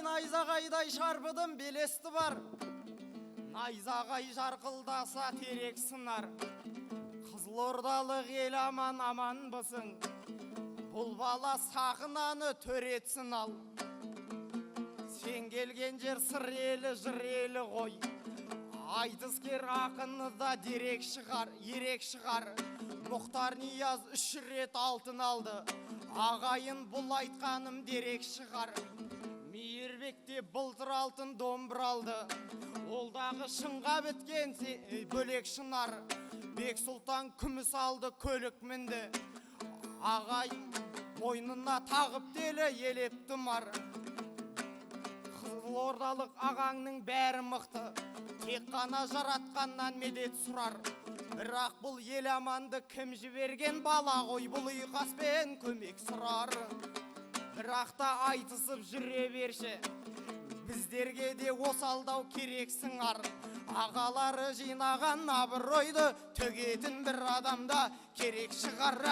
найзағайдай шарпыдым белесті бар. Найзағай жарқылдаса терек сынар. Қызылордалық ел аман аманбысың. Бұл бала сақынаны төретсін ал. Сен келген жер сыр елі жыр елі ғой. Айтыскер ақыны да дерек шығар, ерек шығар. Мұхтар Нияз 3 рет алтын алды. Ағайын бұл айтқаным дерек шығар. Мейірбекте былтыр алтын домбыр алды. Олдағы шыңға біткен бөлек шынар. Бек Сұлтан күміс алды, көлік мінді. Ағайын мойнына тағып делі елеп тұмар. Қызылордалық ағаңның бәрі мықты. Тек қана жаратқаннан медет сұрар. Бірақ бұл ел аманды кім жіберген бала ғой, бұл ұйқаспен көмек сұрар. Бірақ та айтысып жүре берші, біздерге де осалдау керексің ар. Ағалары жинаған абыройды төгетін бір адамда керек шығар.